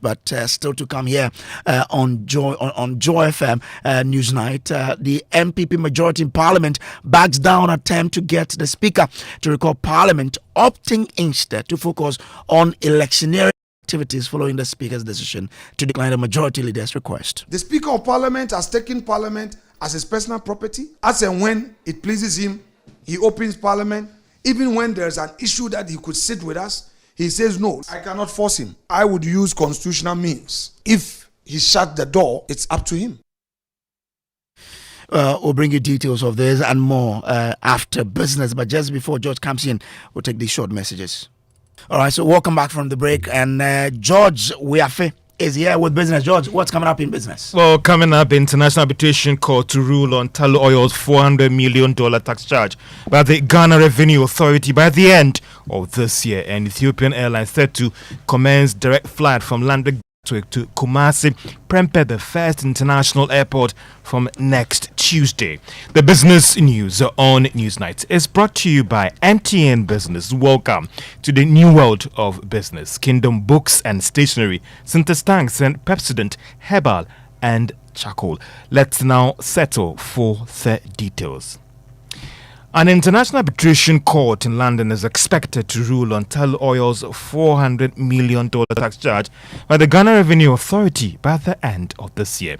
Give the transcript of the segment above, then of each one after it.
But still to come here on Joy FM Newsnight, the NPP majority in Parliament backs down attempt to get the Speaker to recall Parliament, opting instead to focus on electioneering activities following the Speaker's decision to decline the majority leader's request. The Speaker of Parliament has taken Parliament as his personal property. As and when it pleases him, he opens Parliament. Even when there's an issue that he could sit with us, he says, no, I cannot force him. I would use constitutional means. If he shut the door, it's up to him. We'll bring you details of this and more after business. But just before George comes in, we'll take these short messages. All right, so welcome back from the break. And George Weafe is here with business. George, what's coming up in business? Well, coming up, the International Arbitration Court to rule on Tullow Oil's $400 million tax charge by the Ghana Revenue Authority by the end of this year. And Ethiopian Airlines set to commence direct flight from London to Kumasi, Prempeh, the first international airport, from next Tuesday. The business news on Newsnight is brought to you by MTN Business. Welcome to the new world of business. Kingdom Books and Stationery, Syntestanks and Pepsodent, Herbal and Charcoal. Let's now settle for the details. An international arbitration court in London is expected to rule on Tullow Oil's $400 million tax charge by the Ghana Revenue Authority by the end of this year.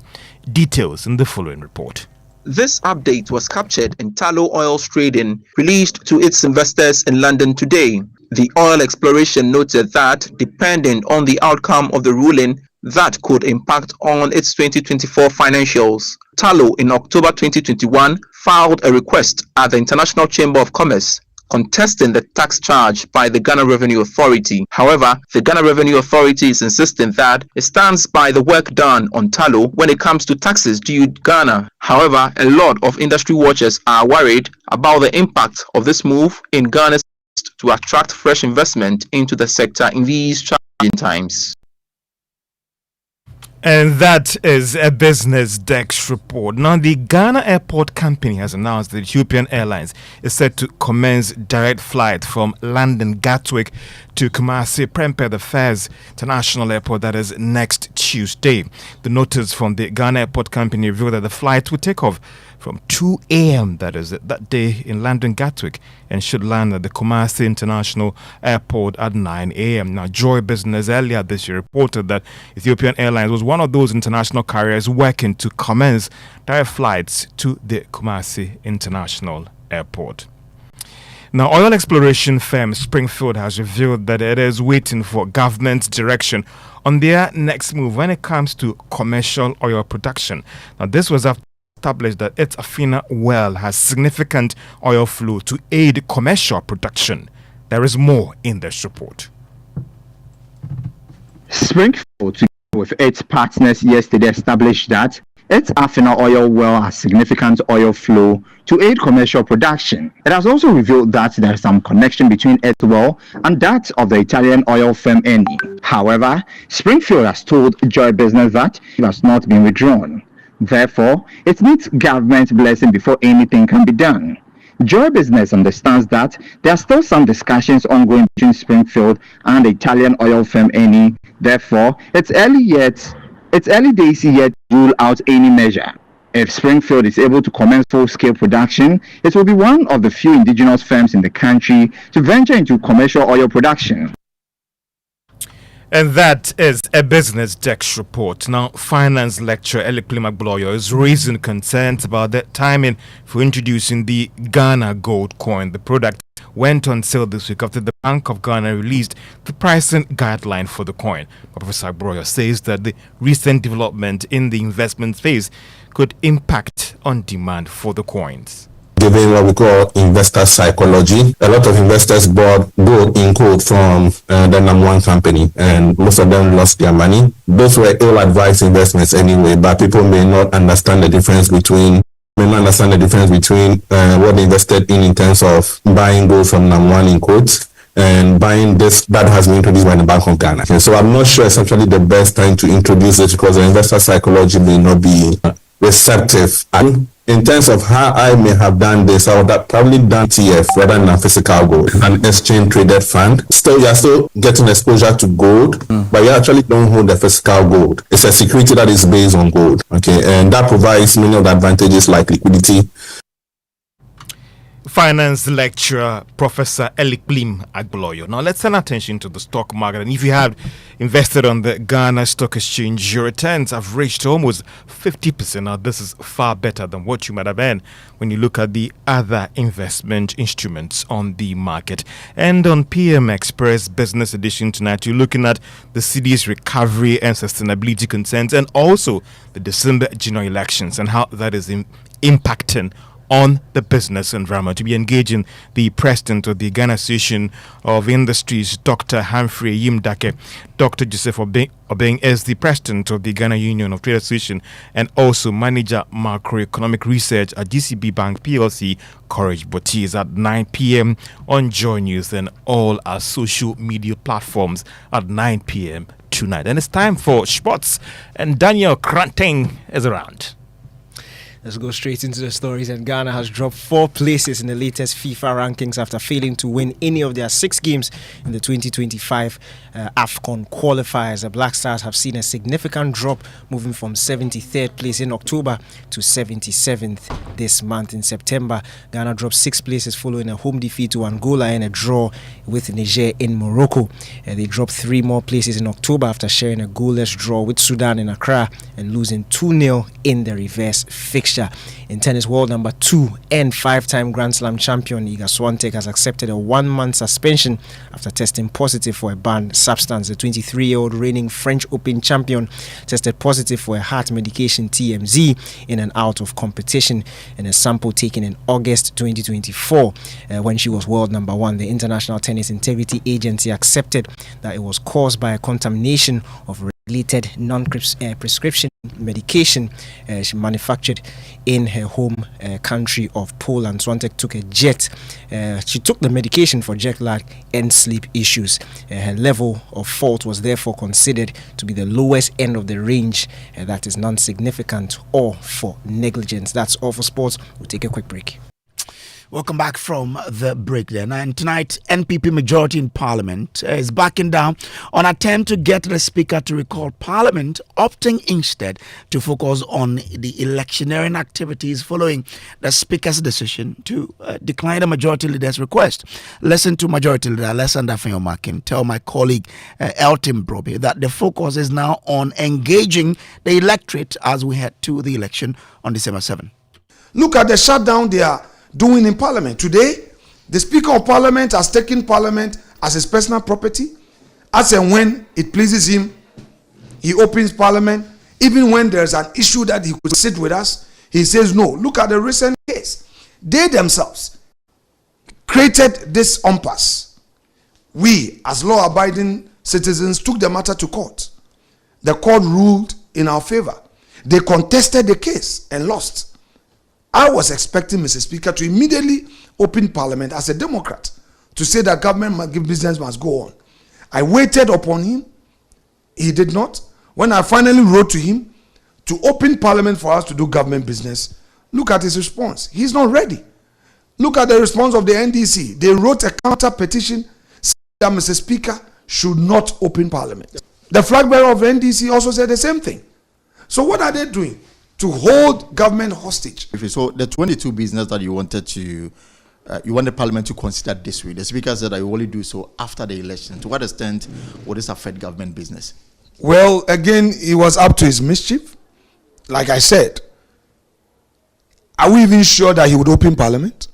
Details in the following report. This update was captured in Tullow Oil's trading released to its investors in London today. The oil exploration noted that, depending on the outcome of the ruling, that could impact on its 2024 financials. Tullow, in October 2021, filed a request at the International Chamber of Commerce contesting the tax charge by the Ghana Revenue Authority. However, the Ghana Revenue Authority is insisting that it stands by the work done on Tullow when it comes to taxes due Ghana. However, a lot of industry watchers are worried about the impact of this move in Ghana's to attract fresh investment into the sector in these challenging times. And that is a Business Desk report. Now, the Ghana Airport Company has announced that Ethiopian Airlines is set to commence direct flight from London Gatwick to Kumasi, Prempeh, the first international airport, that is next Tuesday. The notice from the Ghana Airport Company revealed that the flight will take off from 2 a.m. that is that day in London Gatwick and should land at the Kumasi International Airport at 9 a.m. Now, Joy Business earlier this year reported that Ethiopian Airlines was one of those international carriers working to commence direct flights to the Kumasi International Airport. Now, oil exploration firm Springfield has revealed that it is waiting for government direction on their next move when it comes to commercial oil production. Now, this was after established that its Afina well has significant oil flow to aid commercial production. There is more in this report. Springfield, together with its partners yesterday, established that its Afina oil well has significant oil flow to aid commercial production. It has also revealed that there is some connection between its well and that of the Italian oil firm Eni. However, Springfield has told Joy Business that it has not been withdrawn. Therefore, it needs government blessing before anything can be done. Joy Business understands that there are still some discussions ongoing between Springfield and the Italian oil firm Eni. Therefore, it's early days yet to rule out any measure. If Springfield is able to commence full-scale production, it will be one of the few indigenous firms in the country to venture into commercial oil production. And that is a Business Desk report. Now, finance lecturer Elikuli Magboloyo is raising concerns about the timing for introducing the Ghana gold coin. The product went on sale this week after the Bank of Ghana released the pricing guideline for the coin. But Professor Magboloyo says that the recent development in the investment phase could impact on demand for the coins. Given what we call investor psychology, a lot of investors bought gold in gold from the number one company, and most of them lost their money. Those were ill-advised investments anyway, but people may not understand the difference between what they invested in terms of buying gold from number one in quotes and buying this that has been introduced by the Bank of Ghana. And so I'm not sure it's actually the best time to introduce it because the investor psychology may not be receptive. And in terms of how I may have done this, I would have probably done TF rather than physical gold, an exchange traded fund. Still, you're still getting exposure to gold, but you actually don't hold the physical gold. It's a security that is based on gold. Okay, and that provides many of the advantages like liquidity. Finance lecturer Professor Elikplim Agboloyo. Now let's turn attention to the stock market. And if you have invested on the Ghana Stock Exchange, your returns have reached almost 50%. Now this is far better than what you might have earned when you look at the other investment instruments on the market. And on PM Express Business Edition tonight, you're looking at the city's recovery and sustainability concerns, and also the December general elections and how that is impacting on the business environment. To be engaging the president of the Ghana Association of Industries, Dr. Humphrey Yimdake. Dr. Joseph Obeng is the president of the Ghana Union of Trade Association and also manager macroeconomic research at GCB Bank PLC, Courage Boti, is at 9 p.m. on Joy News and all our social media platforms at 9 p.m. tonight. And it's time for sports, and Daniel Kranteng is around. Let's go straight into the stories. And Ghana has dropped 4 places in the latest FIFA rankings after failing to win any of their 6 games in the 2025 AFCON qualifiers. The Black Stars have seen a significant drop, moving from 73rd place in October to 77th this month. In September, Ghana dropped 6 places following a home defeat to Angola and a draw with Niger in Morocco. They dropped 3 more places in October after sharing a goalless draw with Sudan in Accra and losing 2-0 in the reverse fixture. In tennis, world number 2 and 5-time Grand Slam champion Iga Swiatek has accepted a 1-month suspension after testing positive for a banned substance. The 23-year-old reigning French Open champion tested positive for a heart medication TMZ in and out of competition in a sample taken in August 2024 when she was world number 1. The International Tennis Integrity Agency accepted that it was caused by a contamination of regulated non-prescription medication she manufactured in her home country of Poland. Swiatek took a jet. She took the medication for jet lag and sleep issues. Her level of fault was therefore considered to be the lowest end of the range, that is non-significant or for negligence. That's all for sports. We'll take a quick break. Welcome back from the break then. And tonight, NPP majority in Parliament is backing down on attempt to get the Speaker to recall Parliament, opting instead to focus on the electioneering activities following the Speaker's decision to decline the Majority Leader's request. Listen to Majority Leader Alexander Fenyomakin tell my colleague Elton Broby that the focus is now on engaging the electorate as we head to the election on December 7. Look at the shutdown they are doing in Parliament. Today, the Speaker of Parliament has taken Parliament as his personal property. As and when it pleases him, he opens Parliament. Even when there's an issue that he could sit with us, he says no. Look at the recent case. They themselves created this impasse. We, as law-abiding citizens, took the matter to court. The court ruled in our favor. They contested the case and lost. I was expecting Mr. Speaker to immediately open Parliament as a Democrat to say that government business must go on. I waited upon him. He did not. When I finally wrote to him to open Parliament for us to do government business, look at his response. He's not ready. Look at the response of the NDC. They wrote a counter petition saying that Mr. Speaker should not open Parliament. The flag bearer of the NDC also said the same thing. So what are they doing? To hold government hostage. So the 22 business that you wanted to, you wanted Parliament to consider this week. The Speaker said that you only do so after the election. To what extent will this affect government business? Well, again, it was up to his mischief. Like I said, are we even sure that he would open Parliament?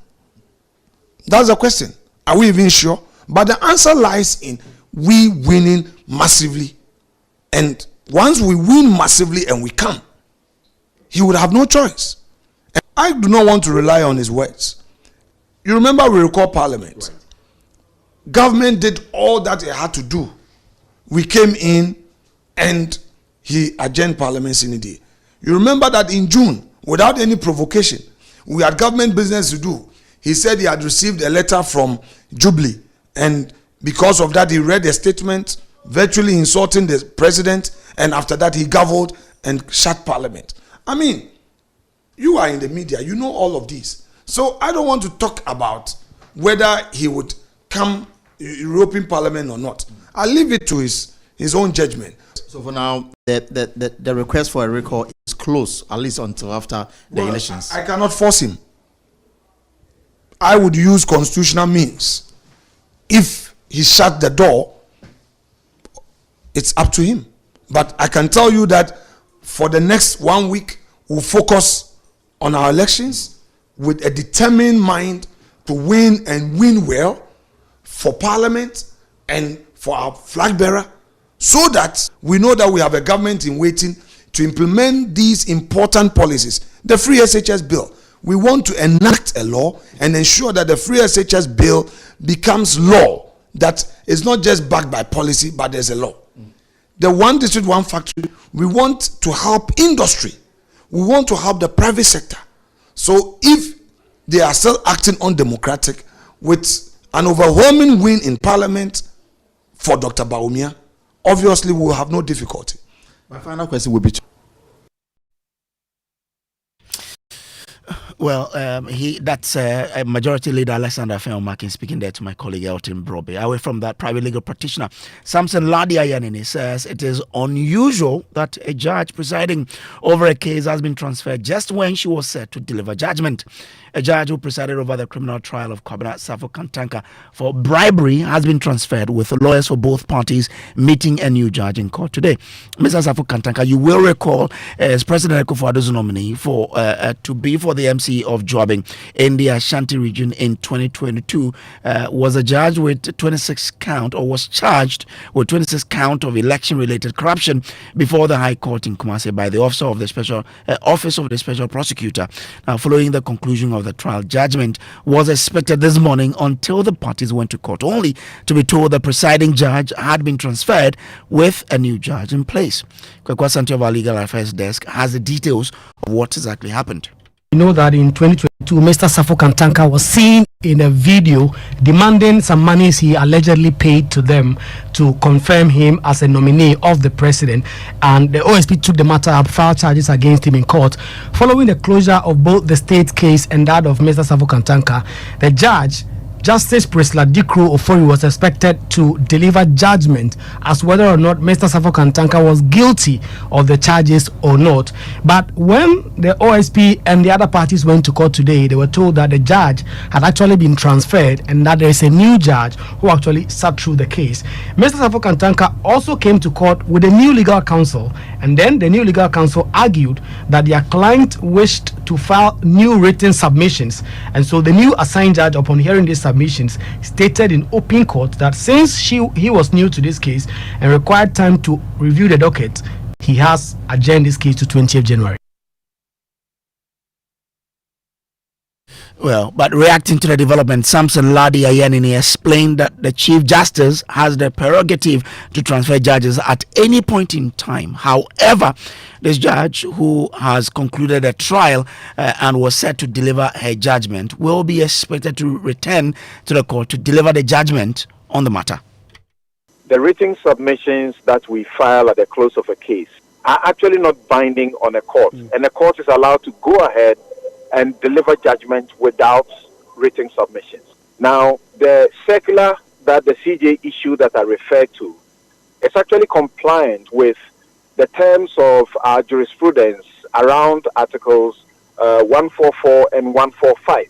That's the question. Are we even sure? But the answer lies in we winning massively. And once we win massively and we come, he would have no choice. And I do not want to rely on his words. You remember we recall Parliament. Right. Government did all that it had to do. We came in and he adjourned Parliament in a day. You remember that in June, without any provocation, we had government business to do. He said he had received a letter from Jubilee, and because of that he read a statement virtually insulting the president, and after that he gavelled and shut Parliament. I mean, You are in the media. You know all of these. So I don't want to talk about whether he would come European Parliament or not. I leave it to his own judgment. So for now, the request for a recall is closed, at least until after the elections. I cannot force him. I would use constitutional means. If he shut the door, it's up to him. But I can tell you that for the next 1 week, we'll focus on our elections with a determined mind to win and win well for Parliament and for our flag bearer, so that we know that we have a government in waiting to implement these important policies. The Free SHS Bill. We want to enact a law and ensure that the Free SHS Bill becomes law, that is not just backed by policy, but there's a law. The one district, one factory, we want to help industry. We want to help the private sector. So if they are still acting undemocratic with an overwhelming win in Parliament for Dr. Bawumia, obviously we will have no difficulty. My final question will be Well, that's a Majority Leader Alexander Feomakin speaking there to my colleague Elton Brobe. Away from that, private legal practitioner Samson Ladiayanini says it is unusual that a judge presiding over a case has been transferred just when she was set to deliver judgment. A judge who presided over the criminal trial of Kwabena Safo Kantanka for bribery has been transferred, with lawyers for both parties meeting a new judge in court today. Mr. Safo Kantanka, you will recall, as President Akufo-Addo's nominee to be for the MC of Joabing in the Ashanti region in 2022, was a judge with 26 count, or was charged with 26 count of election-related corruption before the High Court in Kumasi by the Office of the Special Prosecutor. Now, following the conclusion of the trial, judgment was expected this morning until the parties went to court, only to be told the presiding judge had been transferred with a new judge in place. Kwekwa Santi of our Legal Affairs Desk has the details of what exactly happened. You know that in 2022, Mr. Safo Kantanka was seen in a video demanding some monies he allegedly paid to them to confirm him as a nominee of the president, and the OSP took the matter up, filed charges against him in court. Following the closure of both the state case and that of Mr. Safo Kantanka, the judge, Justice Priscilla Dikru Ofori, was expected to deliver judgment as whether or not Mr. Safo Kantanka was guilty of the charges or not. But when the OSP and the other parties went to court today, they were told that the judge had actually been transferred and that there is a new judge who actually sat through the case. Mr. Safo Kantanka also came to court with a new legal counsel, and then the new legal counsel argued that their client wished to file new written submissions, and so the new assigned judge, upon hearing these submissions, stated in open court that since he was new to this case and required time to review the docket, he has adjourned this case to 20th January. Well, but reacting to the development, Samson Ladiayanini explained that the Chief Justice has the prerogative to transfer judges at any point in time. However, this judge, who has concluded a trial and was set to deliver her judgment, will be expected to return to the court to deliver the judgment on the matter. The written submissions that we file at the close of a case are actually not binding on a court, and the court is allowed to go ahead and deliver judgment without written submissions. Now, the circular that the CJ issued that I referred to is actually compliant with the terms of our jurisprudence around Articles 144 and 145,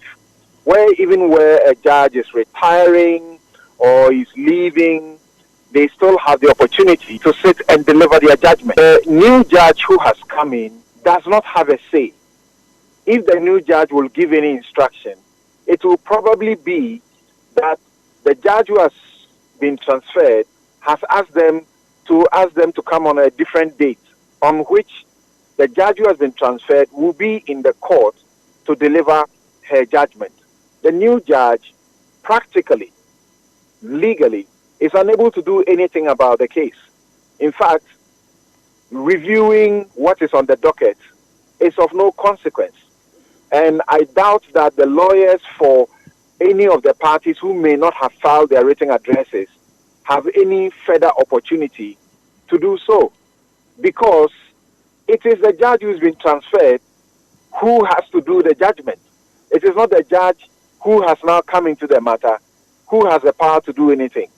where a judge is retiring or is leaving, they still have the opportunity to sit and deliver their judgment. The new judge who has come in does not have a say. If the new judge will give any instruction, it will probably be that the judge who has been transferred has asked them to come on a different date, on which the judge who has been transferred will be in the court to deliver her judgment. The new judge, practically, legally, is unable to do anything about the case. In fact, reviewing what is on the docket is of no consequence. And I doubt that the lawyers for any of the parties who may not have filed their written addresses have any further opportunity to do so, because it is the judge who has been transferred who has to do the judgment. It is not the judge who has now come into the matter, who has the power to do anything.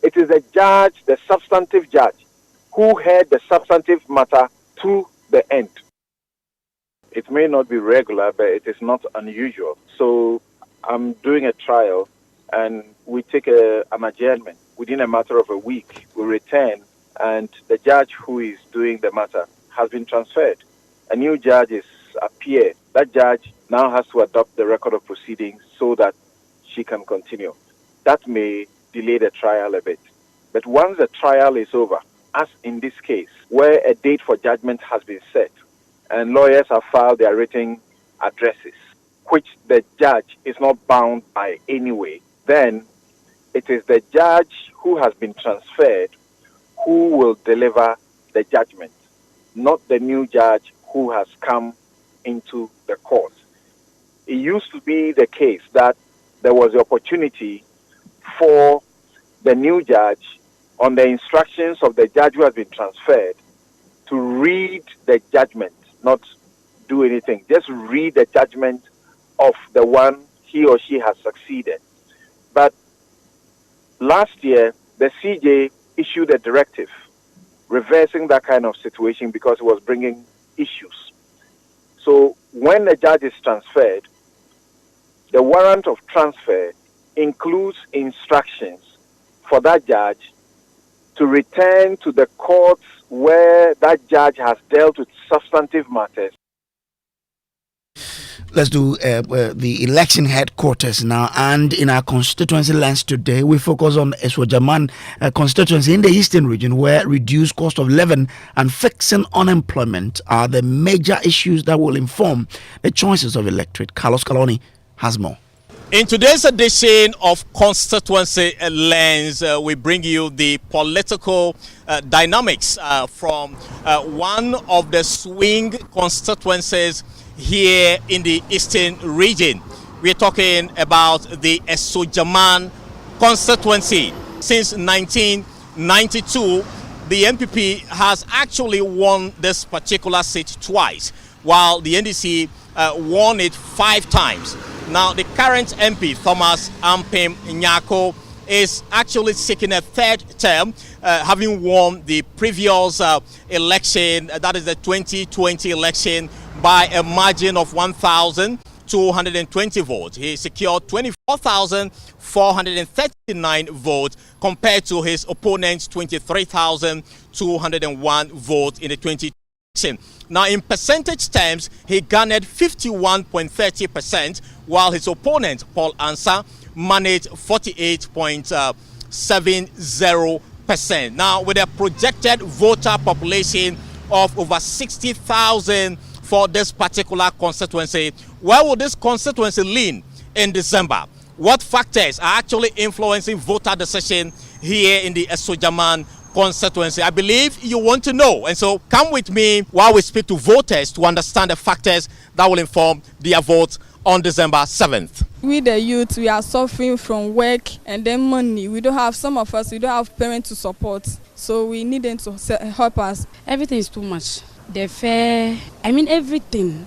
It is the judge, the substantive judge, who heard the substantive matter to the end. It may not be regular, but it is not unusual. So I'm doing a trial, and we take an adjournment. Within a matter of a week, we return, and the judge who is doing the matter has been transferred. A new judge is appeared. That judge now has to adopt the record of proceedings so that she can continue. That may delay the trial a bit. But once the trial is over, as in this case, where a date for judgment has been set, and lawyers have filed their written addresses, which the judge is not bound by any way, then it is the judge who has been transferred who will deliver the judgment, not the new judge who has come into the court. It used to be the case that there was the opportunity for the new judge, on the instructions of the judge who has been transferred, to read the judgment, not do anything. Just read the judgment of the one he or she has succeeded. But last year, the CJ issued a directive reversing that kind of situation because it was bringing issues. So when the judge is transferred, the warrant of transfer includes instructions for that judge to return to the courts where that judge has dealt with substantive matters. Let's do the election headquarters now. And in our constituency lens today, we focus on Eswojaman constituency in the eastern region, where reduced cost of living and fixing unemployment are the major issues that will inform the choices of electorate. Carlos Caloni has more. In today's edition of Constituency Lens, we bring you the political dynamics from one of the swing constituencies here in the eastern region. We're talking about the Eswojaman constituency. Since 1992, the NPP has actually won this particular seat twice, while the NDC won it 5 times. Now, the current MP, Thomas Ampem Nyako, is actually seeking a 3rd term, having won the previous election, that is the 2020 election, by a margin of 1,220 votes. He secured 24,439 votes compared to his opponent's 23,201 votes in the 2020 election. Now, in percentage terms, he garnered 51.30%, while his opponent, Paul Ansah, managed 48.70%. Now, with a projected voter population of over 60,000 for this particular constituency, where will this constituency lean in December? What factors are actually influencing voter decision here in the Eswojaman constituency? I believe you want to know, and so come with me while we speak to voters to understand the factors that will inform their vote on December 7th. We the youth, we are suffering from work and then money. We don't have, some of us, we don't have parents to support, so we need them to help us. Everything is too much. The fare, everything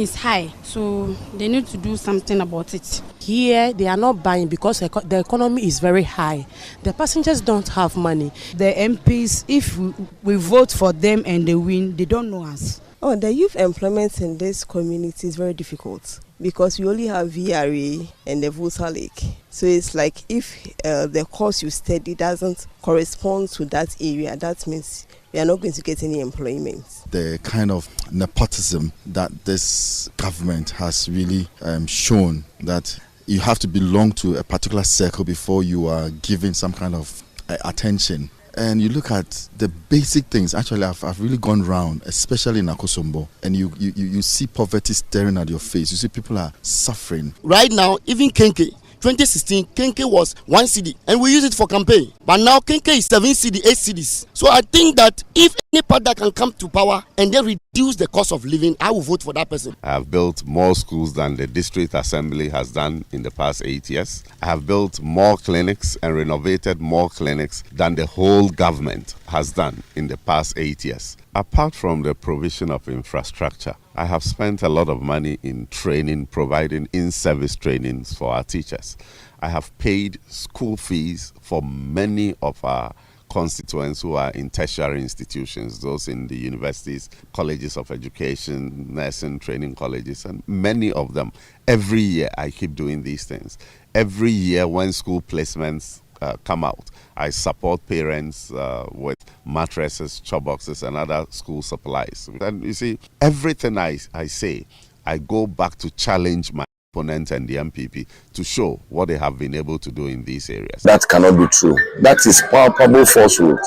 is high, so they need to do something about it. Here, they are not buying because the economy is very high. The passengers don't have money. The MPs, if we vote for them and they win, they don't know us. Oh, the youth employment in this community is very difficult because we only have VRA and the voter lake. So it's like if the course you study doesn't correspond to that area, that means we are not going to get any employment. The kind of nepotism that this government has really shown, that you have to belong to a particular circle before you are given some kind of attention. And you look at the basic things. Actually, I've really gone round, especially in Akosombo, and you see poverty staring at your face. You see people are suffering. Right now, even Kenke, 2016, Kenke was 1 cedi, and we use it for campaign. But now Kenke is 7 cedi, 8 cedis. So I think that if any part that can come to power and then reduce the cost of living, I will vote for that person. I have built more schools than the district assembly has done in the past 8 years. I have built more clinics and renovated more clinics than the whole government has done in the past 8 years. Apart from the provision of infrastructure, I have spent a lot of money in training, providing in-service trainings for our teachers. I have paid school fees for many of our constituents who are in tertiary institutions, those in the universities, colleges of education, nursing training colleges, and many of them. Every year I keep doing these things. Every year when school placements come out, I support parents with mattresses, chop boxes, and other school supplies. And you see, everything I say, I go back to challenge my opponents and the NPP to show what they have been able to do in these areas. That cannot be true. That is palpable falsehood.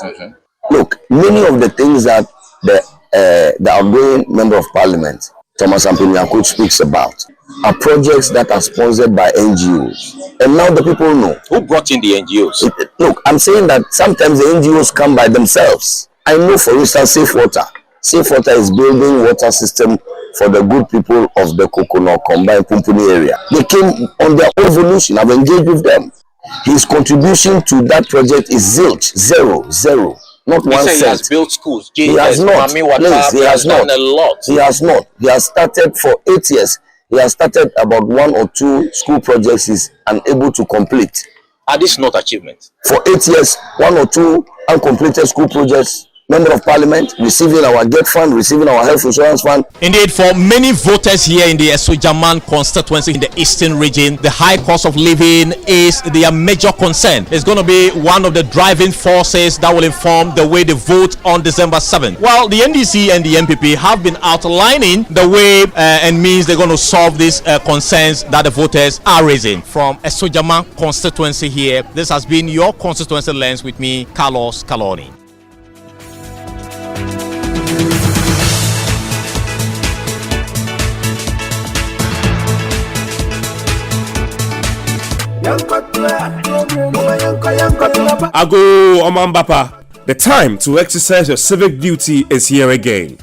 Look, many of the things that the outgoing member of parliament, Thomas Ampinyaku, speaks about are projects that are sponsored by NGOs. And now the people know. Who brought in the NGOs? Look, I'm saying that sometimes the NGOs come by themselves. I know, for instance, Safe Water. Safe Water is building water system for the good people of the Kokono combined Pumpuni area. They came on their own volition. I've engaged with them. His contribution to that project is zilch, zero. Not 1 cent. He has built schools. He has not. Please, he has not. Done a lot. He has not. He has started for 8 years. He has started about 1 or 2 school projects he's unable to complete. Are these not achievements? For 8 years, 1 or 2 uncompleted school projects. Member of Parliament, receiving our gate fund, receiving our health insurance fund. Indeed, for many voters here in the Esojaman constituency in the eastern region, the high cost of living is their major concern. It's going to be one of the driving forces that will inform the way they vote on December 7th. While the NDC and the NPP have been outlining the way and means they're going to solve these concerns that the voters are raising. From Esojaman constituency here, this has been your constituency lens with me, Carlos Kaloni. Ago Omambapa, the time to exercise your civic duty is here again.